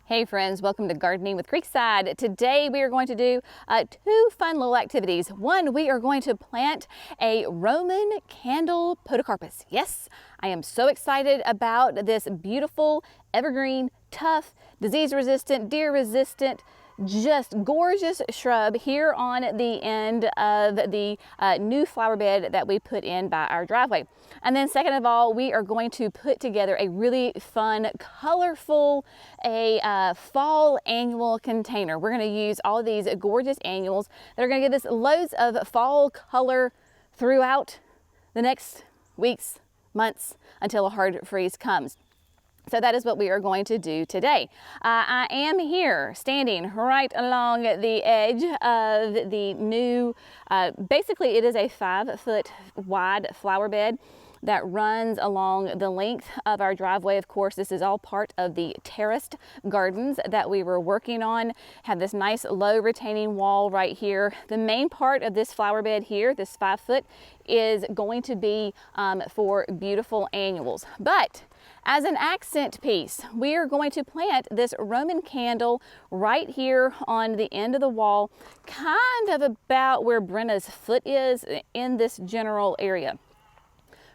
Hey friends, welcome to Gardening with Creekside. Today we are going to do two fun little activities. One, we are going to plant a Roman candle podocarpus. Yes, I am so excited about this beautiful, evergreen, tough, disease-resistant, deer-resistant, just gorgeous shrub here on the end of the new flower bed that we put in by our driveway. And then second of all, we are going to put together a really fun, colorful, fall annual container. We're going to use all of these gorgeous annuals that are going to give us loads of fall color throughout the next weeks, months, until a hard freeze comes. So that is what we are going to do today. I am here standing right along the edge of the new, basically it is a 5-foot wide flower bed that runs along the length of our driveway. Of course, this is all part of the terraced gardens that we were working on. Have this nice low retaining wall right here. The main part of this flower bed here, this 5 foot, is going to be for beautiful annuals. But as an accent piece, we are going to plant this Roman candle right here on the end of the wall, kind of about where Brenna's foot is in this general area.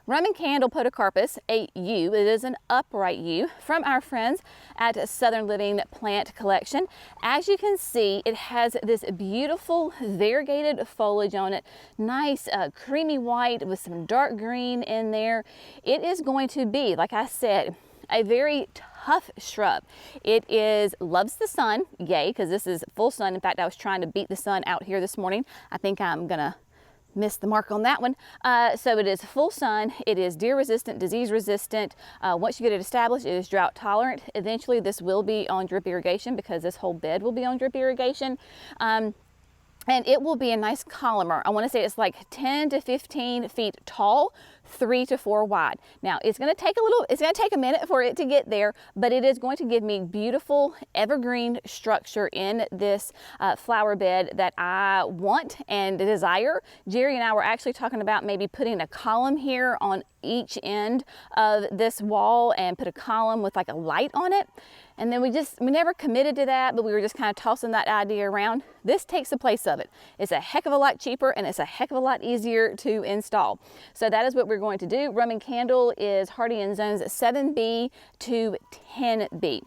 Roman candle podocarpus, a yew, it is an upright yew from our friends at Southern Living Plant Collection. As you can see, it has this beautiful variegated foliage on it, nice creamy white with some dark green in there. It is going to be, like I said, a very tough shrub. It loves the sun, yay, because this is full sun. In fact, I was trying to beat the sun out here this morning. I think I'm gonna miss the mark on that one. So it is full sun, it is deer resistant, disease resistant. Once you get it established, it is drought tolerant. Eventually this will be on drip irrigation because this whole bed will be on drip irrigation. And it will be a nice columnar. I want to say it's like 10 to 15 feet tall, 3 to 4 wide. Now it's going to take a minute for it to get there, but it is going to give me beautiful evergreen structure in this flower bed that I want and desire. Jerry and I were actually talking about maybe putting a column here on each end of this wall and put a column with like a light on it. And then we never committed to that, but we were just kind of tossing that idea around. This takes the place of it. It's a heck of a lot cheaper and it's a heck of a lot easier to install. So that is what we're going to do. Roman candle is hardy in zones 7B to 10B.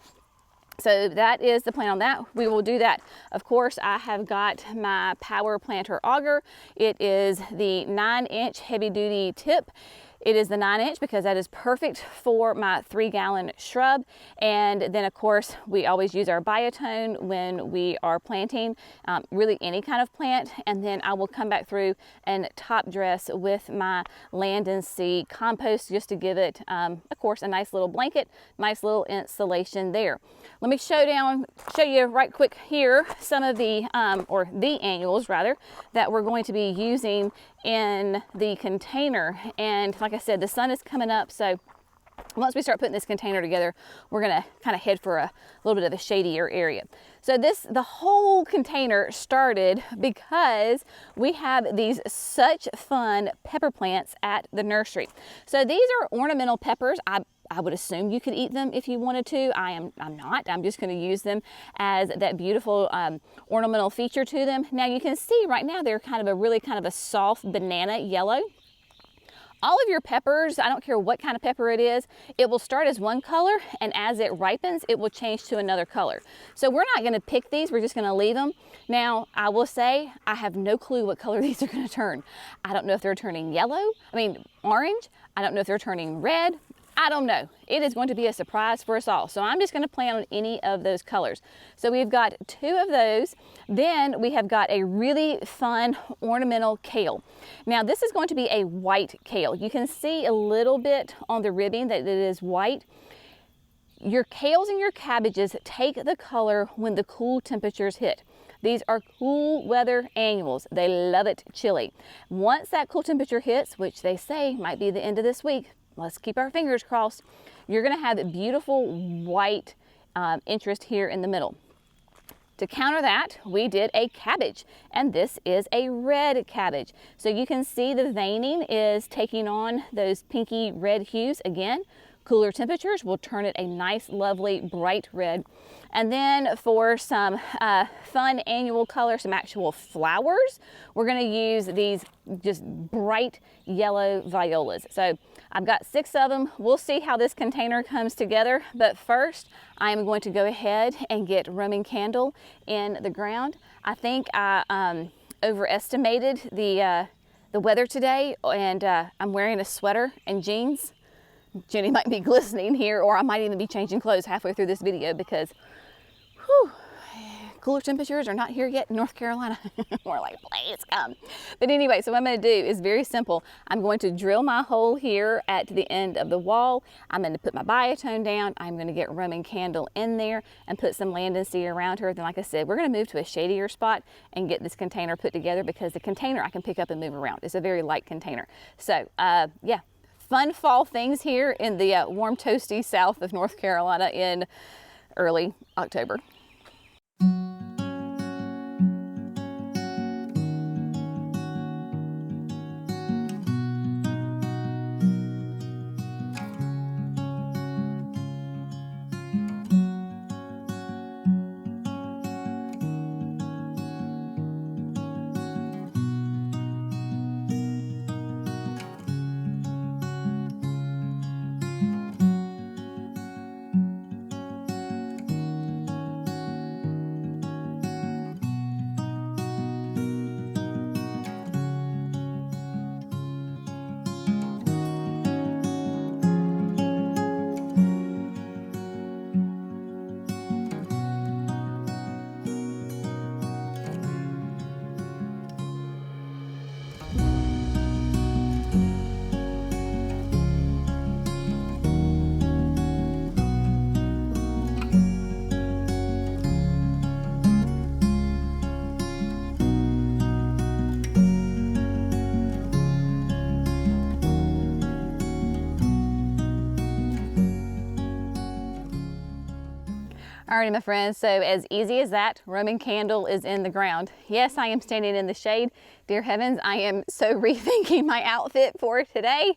So that is the plan on that. We will do that. Of course, I have got my power planter auger. It is the 9-inch heavy duty tip. It is the 9-inch because that is perfect for my 3-gallon shrub. And then of course, we always use our biotone when we are planting really any kind of plant. And then I will come back through and top dress with my Land and Sea compost just to give it, of course, a nice little blanket, nice little insulation there. Let me show you right quick here some of the, or the annuals rather, that we're going to be using in the container. And like I said, the sun is coming up, so once we start putting this container together, we're gonna kind of head for a little bit of a shadier area. So the whole container started because we have these such fun pepper plants at the nursery. So these are ornamental peppers. I would assume you could eat them if you wanted to. I'm not. I'm just going to use them as that beautiful ornamental feature to them. Now you can see right now they're kind of a soft banana yellow. All of your peppers, I don't care what kind of pepper it is, it will start as one color, and as it ripens, it will change to another color. So we're not gonna pick these, we're just gonna leave them. Now, I will say, I have no clue what color these are gonna turn. I don't know if they're turning orange. I don't know if they're turning red. I don't know. It is going to be a surprise for us all. So I'm just going to plant on any of those colors. So we've got 2 of those. Then we have got a really fun ornamental kale. Now this is going to be a white kale. You can see a little bit on the ribbing that it is white. Your kales and your cabbages take the color when the cool temperatures hit. These are cool weather annuals. They love it chilly. Once that cool temperature hits, which they say might be the end of this week, let's keep our fingers crossed, you're gonna have a beautiful white interest here in the middle. To counter that, we did a cabbage, and this is a red cabbage. So you can see the veining is taking on those pinky red hues. Again, Cooler temperatures will turn it a nice, lovely, bright red. And then for some fun annual color, some actual flowers, we're gonna use these just bright yellow violas. So I've got 6 of them. We'll see how this container comes together. But first, I'm going to go ahead and get Roman candle in the ground. I think I overestimated the weather today, and I'm wearing a sweater and jeans. Jenny might be glistening here, or I might even be changing clothes halfway through this video because whew, cooler temperatures are not here yet in North Carolina. We're like, please come. But anyway, so what I'm going to do is very simple. I'm going to drill my hole here at the end of the wall. I'm going to put my biotone down. I'm going to get Roman candle in there and put some land and sea around her. Then, like I said, we're going to move to a shadier spot and get this container put together, because the container I can pick up and move around. It's a very light container. So yeah, fun fall things here in the warm, toasty south of North Carolina in early October. Alrighty, my friends, so as easy as that, Roman candle is in the ground. Yes, I am standing in the shade. Dear heavens, I am so rethinking my outfit for today.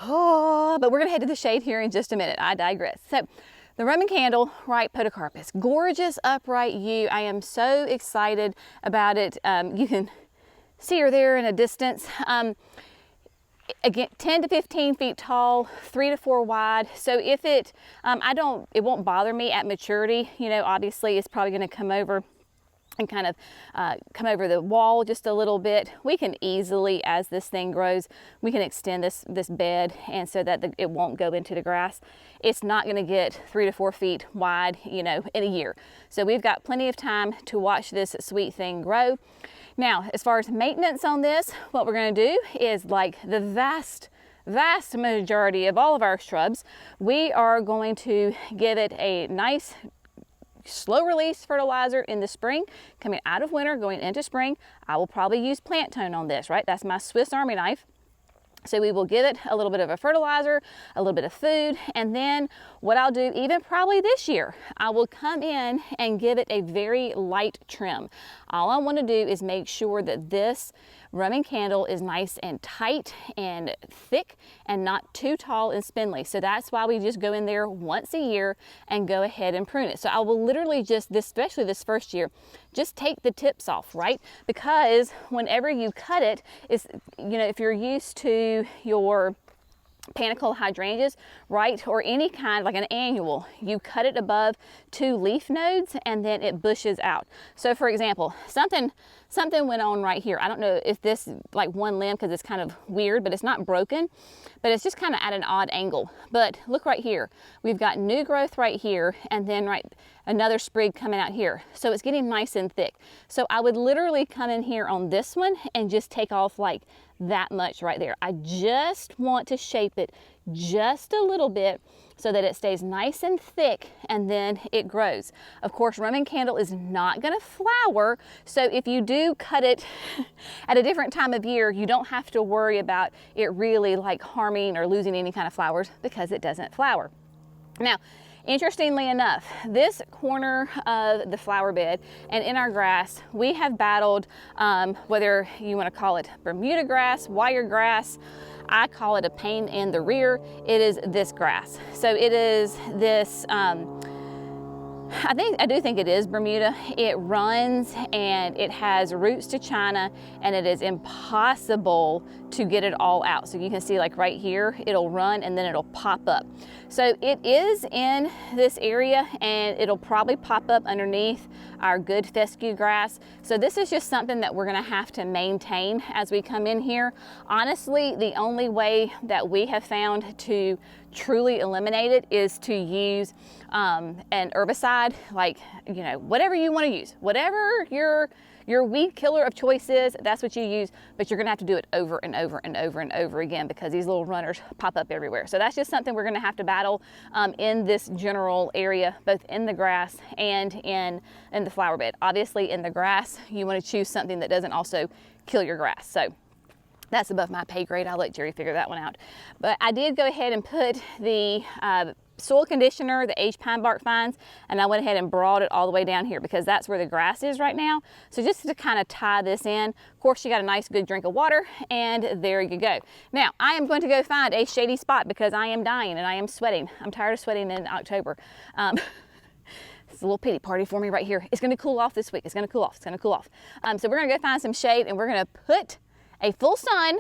Oh, but we're gonna head to the shade here in just a minute. I digress. So the Roman candle, right, podocarpus, gorgeous upright yew. I am so excited about it. You can see her there in a distance. Again, 10 to 15 feet tall, 3 to 4 wide. So if it, it won't bother me at maturity. You know, obviously it's probably going to come over and kind of come over the wall just a little bit. We can easily, as this thing grows, we can extend this bed, and so that it won't go into the grass. It's not going to get 3 to 4 feet wide, you know, in a year. So we've got plenty of time to watch this sweet thing grow. Now, as far as maintenance on this, what we're going to do is, like the vast majority of all of our shrubs, we are going to give it a nice slow release fertilizer in the spring, coming out of winter, going into spring. I will probably use plant tone on this, right? That's my Swiss Army knife. So we will give it a little bit of a fertilizer, a little bit of food, and then what I'll do, even probably this year, I will come in and give it a very light trim. All I want to do is make sure that this Roman candle is nice and tight and thick and not too tall and spindly. So that's why we just go in there once a year and go ahead and prune it. So I will literally just, especially this first year, just take the tips off, right? Because whenever you cut it, it's, you know, if you're used to your panicle hydrangeas, right, or any kind, like an annual, you cut it above 2 leaf nodes and then it bushes out. So for example, something went on right here. I don't know if this, like one limb, because it's kind of weird, but it's not broken, but it's just kind of at an odd angle. But look right here, we've got new growth right here, and then right another sprig coming out here. So it's getting nice and thick. So I would literally come in here on this one and just take off like that much right there. I just want to shape it just a little bit so that it stays nice and thick, and then it grows. Of course, Roman candle is not gonna flower, so if you do cut it at a different time of year, you don't have to worry about it really like harming or losing any kind of flowers, because it doesn't flower. Now, interestingly enough, this corner of the flower bed and in our grass, we have battled, whether you want to call it Bermuda grass, wire grass, I call it a pain in the rear. It is this grass. So it is this, I do think it is Bermuda. It runs and it has roots to China, and it is impossible to get it all out. So you can see, like right here, it'll run and then it'll pop up. So it is in this area, and it'll probably pop up underneath our good fescue grass. So this is just something that we're gonna have to maintain as we come in here. Honestly, the only way that we have found to truly eliminate it is to use an herbicide, like, you know, whatever you want to use, whatever your weed killer of choice is, that's what you use, but you're gonna have to do it over and over and over and over again, because these little runners pop up everywhere. So that's just something we're gonna have to battle in this general area, both in the grass and in the flower bed. Obviously in the grass, you wanna choose something that doesn't also kill your grass. So that's above my pay grade. I'll let Jerry figure that one out. But I did go ahead and put the soil conditioner, the aged pine bark fines, and I went ahead and brought it all the way down here because that's where the grass is right now. So just to kind of tie this in, of course you got a nice good drink of water, and there you go. Now I am going to go find a shady spot because I am dying and I am sweating. I'm tired of sweating in October. It's a little pity party for me right here. It's gonna cool off this week. It's gonna cool off, it's gonna cool off. So we're gonna go find some shade, and we're gonna put a full sun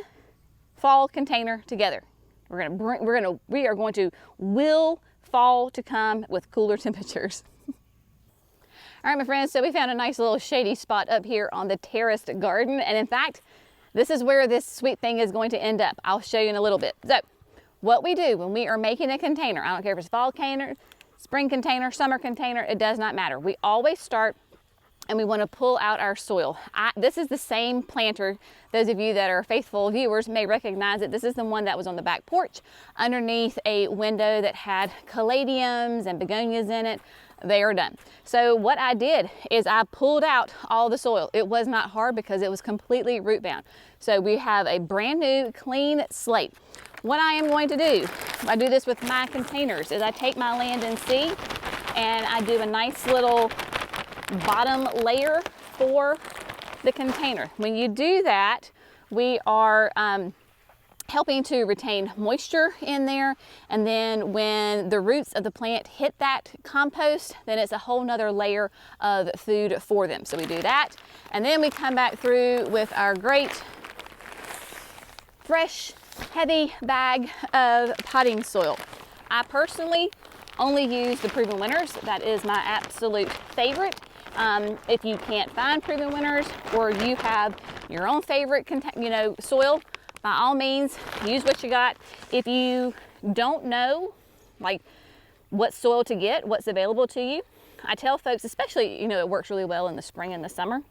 fall container together. We are going to will fall to come with cooler temperatures. All right, my friends, so we found a nice little shady spot up here on the terraced garden. And in fact, this is where this sweet thing is going to end up. I'll show you in a little bit. So what we do when we are making a container, I don't care if it's fall container, spring container, summer container, it does not matter. We always start and we want to pull out our soil. This is the same planter. Those of you that are faithful viewers may recognize it. This is the one that was on the back porch underneath a window that had caladiums and begonias in it. They are done. So what I did is I pulled out all the soil. It was not hard because it was completely root bound. So we have a brand new clean slate. What I am going to do, I do this with my containers, is I take my land and sea and I do a nice little bottom layer for the container. When you do that, we are helping to retain moisture in there, and then when the roots of the plant hit that compost, then it's a whole nother layer of food for them. So we do that, and then we come back through with our great fresh heavy bag of potting soil. I personally only use the Proven Winners. That is my absolute favorite. If you can't find Proven Winners, or you have your own favorite soil, by all means use what you got. If you don't know like what soil to get, what's available to you, I tell folks, especially, it works really well in the spring and the summer,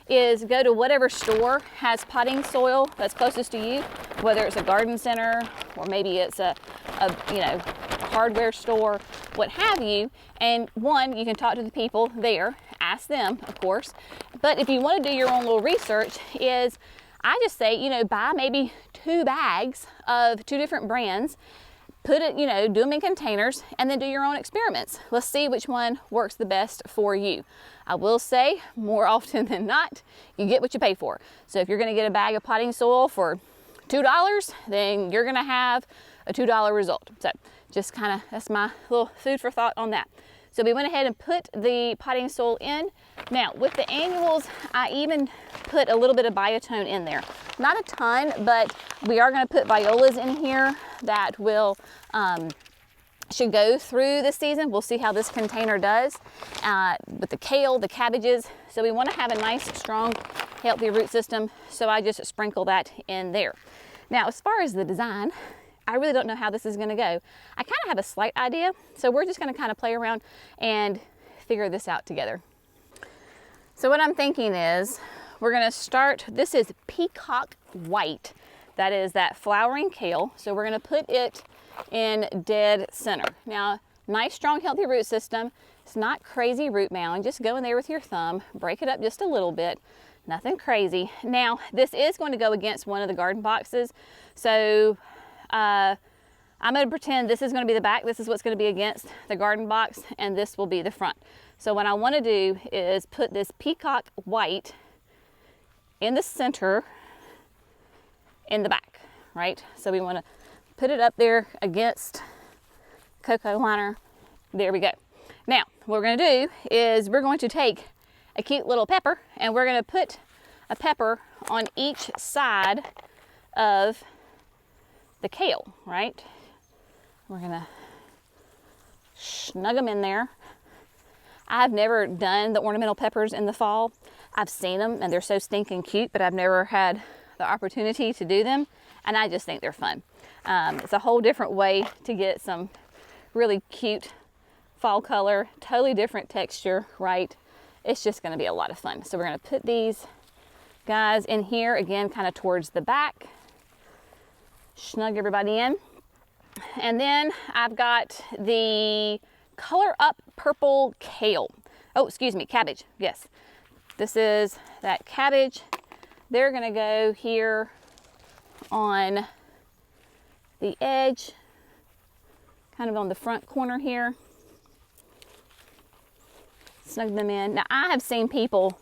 is go to whatever store has potting soil that's closest to you, whether it's a garden center or maybe it's a hardware store, what have you. And one, you can talk to the people there, ask them, of course. But if you want to do your own little research, is I just say, buy maybe 2 bags of 2 different brands, put it, do them in containers, and then do your own experiments. Let's see which one works the best for you. I will say, more often than not, you get what you pay for. So if you're going to get a bag of potting soil for $2, then you're going to have a $2 result. So just that's my little food for thought on that. So we went ahead and put the potting soil in. Now with the annuals, I even put a little bit of biotone in there. Not a ton, but we are going to put violas in here that will should go through the season. We'll see how this container does with the kale, the cabbages. So we want to have a nice, strong, healthy root system. So I just sprinkle that in there. Now, as far as the design, I really don't know how this is going to go. I kind of have a slight idea, so we're just going to kind of play around and figure this out together. So what I'm thinking is we're going to start, this is peacock white. That is that flowering kale. So we're going to put it in dead center. Now, nice, strong, healthy root system. It's not crazy root mound. Just go in there with your thumb, break it up just a little bit. Nothing crazy. Now, this is going to go against one of the garden boxes. So I'm going to pretend this is going to be the back. This is what's going to be against the garden box, and this will be the front. So what I want to do is put this peacock white in the center in the back. right? So we want to put it up there against cocoa liner. There we go. Now, what we're going to do is we're going to take a cute little pepper and we're going to put a pepper on each side of the kale, right? We're going to snug them in there. I've never done the ornamental peppers in the fall. I've seen them and they're so stinking cute, but I've never had the opportunity to do them, and I just think they're fun. It's a whole different way to get some really cute fall color, totally different texture, right? It's just going to be a lot of fun. So we're going to put these guys in here again, kind of towards the back, snug everybody in. And then I've got the Color Up Purple Kale. Oh, excuse me, cabbage. Yes, this is that cabbage. They're going to go here on the edge, kind of on the front corner here. Snug them in. Now, I have seen people,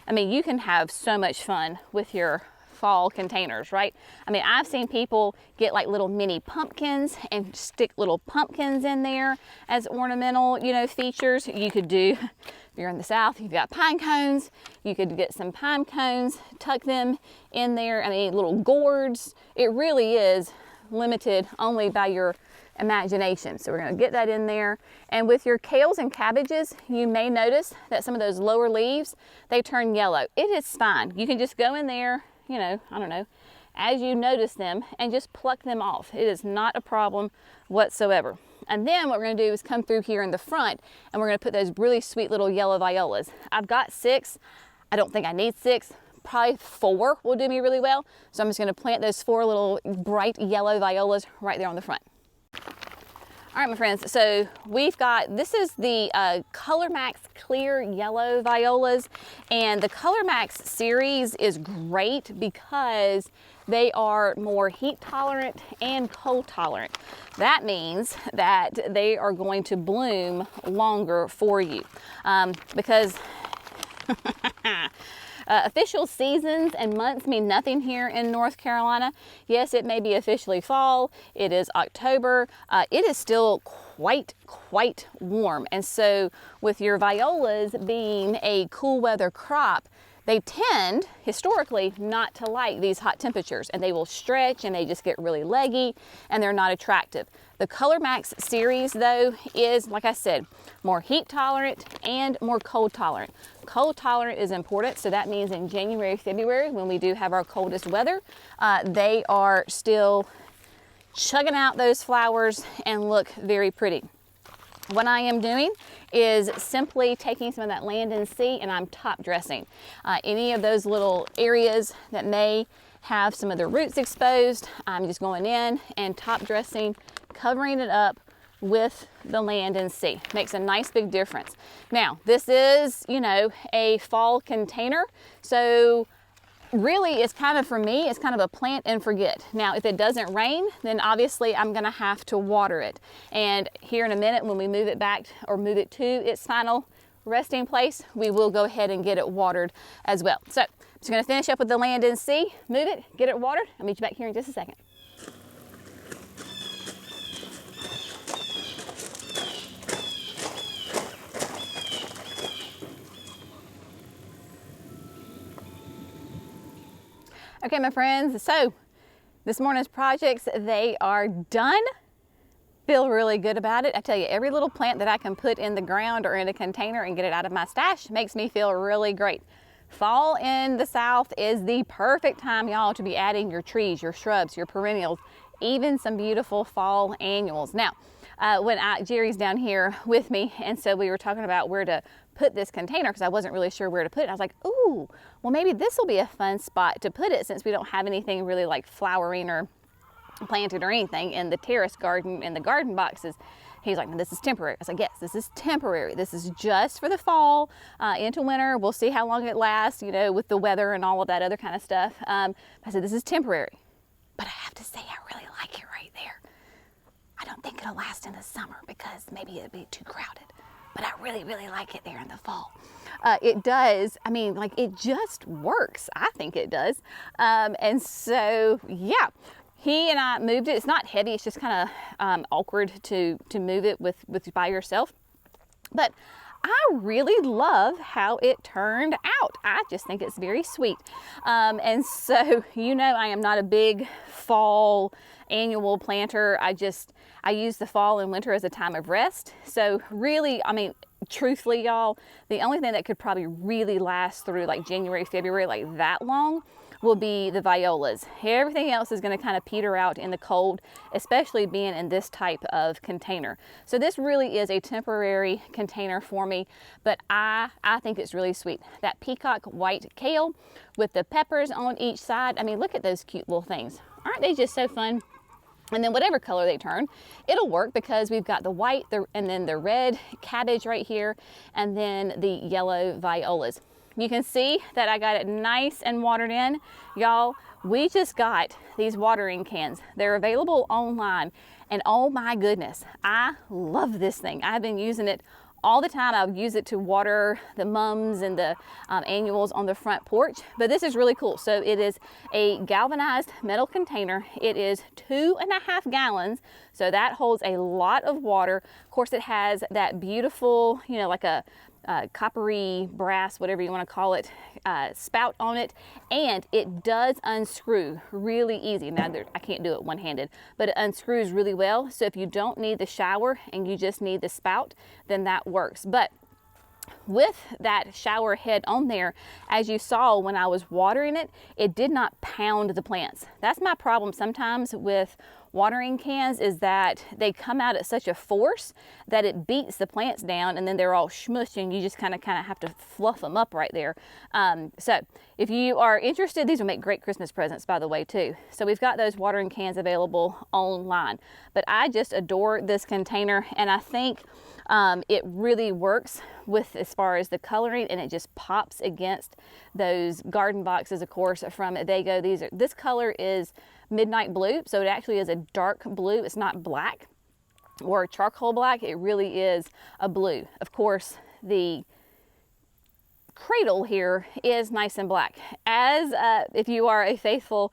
I mean, you can have so much fun with your fall containers, right? I mean, I've seen people get like little mini pumpkins and stick little pumpkins in there as ornamental, you know, features. You could do, if you're in the South, you've got pine cones. You could get some pine cones, tuck them in there. I mean, little gourds. It really is limited only by your imagination. So we're going to get that in there. And with your kales and cabbages, you may notice that some of those lower leaves, they turn yellow. It is fine. You can just go in there, you know, I don't know, as you notice them and just pluck them off. It is not a problem whatsoever. And then what we're going to do is come through here in the front and we're going to put those really sweet little yellow violas. I've got 6. I don't think I need 6. Probably 4 will do me really well. So I'm just going to plant those 4 little bright yellow violas right there on the front. All right, my friends, so we've got, this is the Color Max Clear Yellow Violas, and the Color Max series is great because they are more heat tolerant and cold tolerant. That means that they are going to bloom longer for you because official seasons and months mean nothing here in North Carolina. Yes, it may be officially fall. It is October. It is still quite warm. And so with your violas being a cool weather crop, they tend, historically, not to like these hot temperatures, and they will stretch and they just get really leggy and they're not attractive. The Color Max series, though, is, like I said, more heat tolerant and more cold tolerant. Cold tolerant is important, so that means in January, February, when we do have our coldest weather, they are still chugging out those flowers and look very pretty. What I am doing is simply taking some of that land and sea and I'm top dressing. Any of those little areas that may have some of the roots exposed, I'm just going in and top dressing, covering it up with the land and sea. Makes a nice big difference. Now, this is, you know, a fall container, so really it's kind of, for me, it's kind of a plant and forget. Now, if it doesn't rain, then obviously I'm gonna have to water it. And here in a minute, when we move it back or move it to its final resting place, we will go ahead and get it watered as well. So I'm just gonna finish up with the land and sea, move it, get it watered. I'll meet you back here in just a second. Okay, my friends, so this morning's projects, they are done. Feel really good about it. I tell you, every little plant that I can put in the ground or in a container and get it out of my stash makes me feel really great. Fall in the South is the perfect time, y'all, to be adding your trees, your shrubs, your perennials, even some beautiful fall annuals. Now, when Jerry's down here with me, and so we were talking about where to put this container because I wasn't really sure where to put it. I was like, ooh, well, maybe this will be a fun spot to put it since we don't have anything really like flowering or planted or anything in the terrace garden, in the garden boxes. He's like, no, this is temporary. I was like, yes, this is temporary. This is just for the fall into winter. We'll see how long it lasts, you know, with the weather and all of that other kind of stuff. I said, this is temporary. But I have to say, I really like it right there. I don't think it'll last in the summer because maybe it'd be too crowded. But I really like it there in the fall. It does, I mean, like it just works. I think it does. And so, yeah. he and I moved it. It's not heavy. It's just kind of awkward to move it with by yourself. But I really love how it turned out. I just think it's very sweet. And so, you know, I am not a big fall annual planter. I use the fall and winter as a time of rest. So really, I mean, truthfully, y'all, the only thing that could probably really last through like January, February, like that long, will be the violas. Everything else is going to kind of peter out in the cold, especially being in this type of container. So this really is a temporary container for me, but I think it's really sweet. That peacock white kale with the peppers on each side. I mean, look at those cute little things. Aren't they just so fun? And then whatever color they turn, it'll work because we've got the white and then the red cabbage right here, and then the yellow violas. You can see that I got it nice and watered in. Y'all, we just got these watering cans. They're available online, and oh my goodness, I love this thing. I've been using it all the time. I've used it to water the mums and the annuals on the front porch, but this is really cool. So it is a galvanized metal container. It is 2.5 gallons, so that holds a lot of water. Of course, it has that beautiful, you know, like a coppery brass, whatever you want to call it, spout on it, and it does unscrew really easy. Now I can't do it one-handed, but it unscrews really well. So if you don't need the shower and you just need the spout, then that works. But with that shower head on there, as you saw when I was watering it, it did not pound the plants. That's my problem sometimes with watering cans, is that they come out at such a force that it beats the plants down, and then they're all smushed and you just kind of have to fluff them up right there. So if you are interested, these will make great Christmas presents, by the way, too. So we've got those watering cans available online, but I just adore this container, and I think it really works with as far as the coloring, and it just pops against those garden boxes, of course, from Dago. This color is midnight blue, so it actually is a dark blue. It's not black or charcoal black. It really is a blue. Of course, the cradle here is nice and black. As if you are a faithful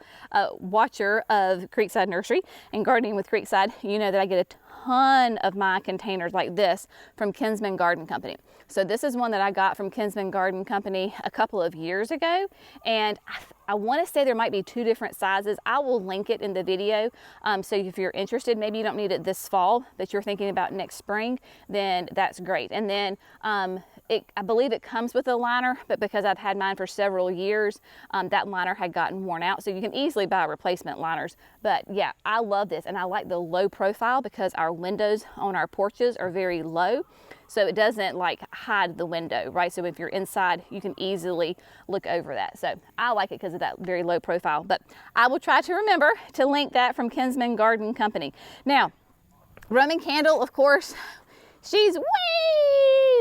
watcher of Creekside Nursery and Gardening with Creekside, you know that I get a ton of my containers like this from Kinsman Garden Company. So this is one that I got from Kinsman Garden Company a couple of years ago, and I want to say there might be 2 different sizes. I will link it in the video. So if you're interested, maybe you don't need it this fall, but you're thinking about next spring, then that's great. And then I believe it comes with a liner, but because I've had mine for several years, that liner had gotten worn out. So you can easily buy replacement liners. But yeah, I love this, and I like the low profile because our windows on our porches are very low. So it doesn't like hide the window, right? So if you're inside, you can easily look over that. So I like it because of that very low profile, but I will try to remember to link that from Kinsman Garden Company. Now, Roman candle, of course, she's way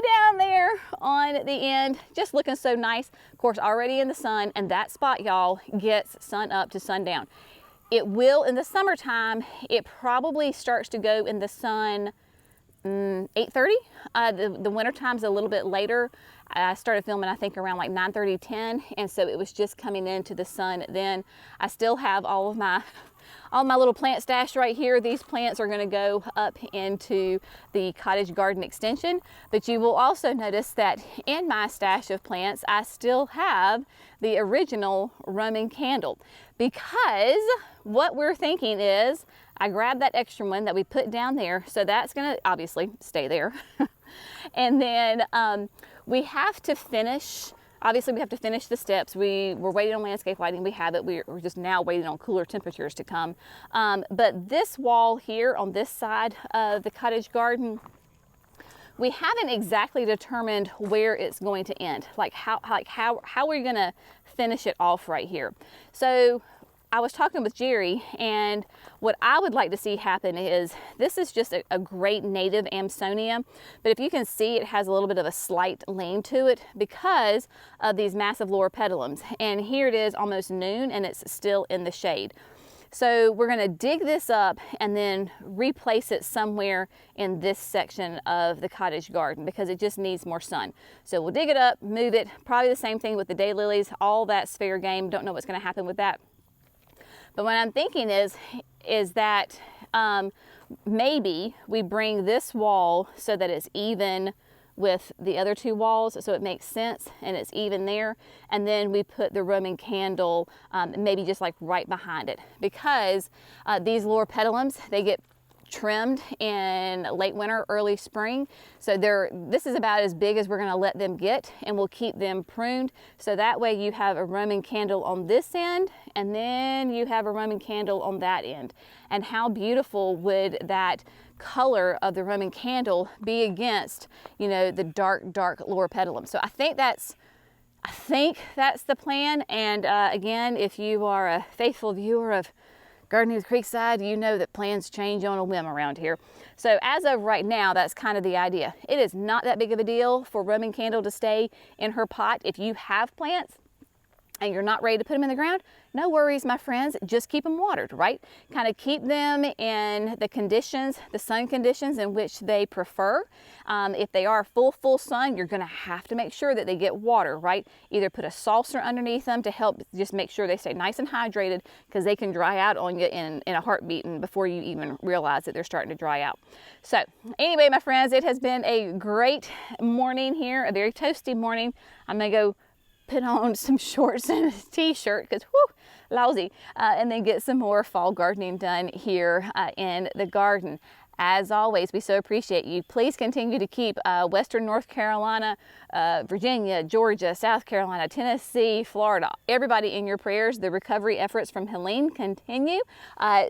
down there on the end, just looking so nice. Of course, already in the sun, and that spot, y'all, gets sun up to sundown. It will in the summertime. It probably starts to go in the sun 8:30. The winter time's a little bit later. I started filming, I think, around like 9:30, 10, and so it was just coming into the sun then. I still have all of my little plant stash right here. These plants are going to go up into the cottage garden extension, but you will also notice that in my stash of plants, I still have the original Roman candle, because what we're thinking is I grabbed that extra one that we put down there, so that's going to obviously stay there. And then we have to finish. Obviously, we have to finish the steps. We're waiting on landscape lighting. We have it. We're just now waiting on cooler temperatures to come. But this wall here on this side of the cottage garden, we haven't exactly determined where it's going to end. Like how we're going to finish it off right here. So I was talking with Jerry, and what I would like to see happen is, this is just a great native Amsonia, but if you can see, it has a little bit of a slight lean to it because of these massive lower petalums. And here it is almost noon and it's still in the shade. So we're gonna dig this up and then replace it somewhere in this section of the cottage garden because it just needs more sun. So we'll dig it up, move it, probably the same thing with the daylilies, all that's fair game. Don't know what's gonna happen with that. But what I'm thinking is that maybe we bring this wall so that it's even with the other two walls, so it makes sense and it's even there, and then we put the Roman candle maybe just like right behind it, because these lower petalums, they get trimmed in late winter, early spring, so this is about as big as we're going to let them get, and we'll keep them pruned, so that way you have a Roman candle on this end and then you have a Roman candle on that end. And how beautiful would that color of the Roman candle be against, you know, the dark lower petalum. So I think that's the plan. And again, if you are a faithful viewer of Gardening with Creekside, you know that plans change on a whim around here. So as of right now, that's kind of the idea. It is not that big of a deal for Roman candle to stay in her pot. If you have plants and you're not ready to put them in the ground, no worries, my friends, just keep them watered, right? Kind of keep them in the conditions, the sun conditions in which they prefer. If they are full sun, you're gonna have to make sure that they get water, right? Either put a saucer underneath them to help just make sure they stay nice and hydrated, because they can dry out on you in a heartbeat and before you even realize that they're starting to dry out. So anyway, my friends, it has been a great morning here, a very toasty morning. I'm gonna go put on some shorts and a t-shirt because lousy, and then get some more fall gardening done here in the garden. As always, we so appreciate you. Please continue to keep Western North Carolina, Virginia, Georgia, South Carolina, Tennessee, Florida, everybody in your prayers. The recovery efforts from Helene continue.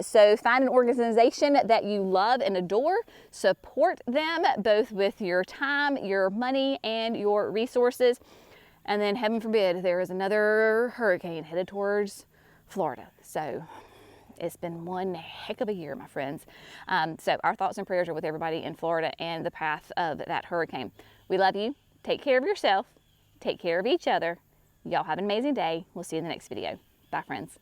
So find an organization that you love and adore, support them both with your time, your money, and your resources. And then heaven forbid, there is another hurricane headed towards Florida. So it's been one heck of a year, my friends. So our thoughts and prayers are with everybody in Florida and the path of that hurricane. We love you. Take care of yourself. Take care of each other. Y'all have an amazing day. We'll see you in the next video. Bye, friends.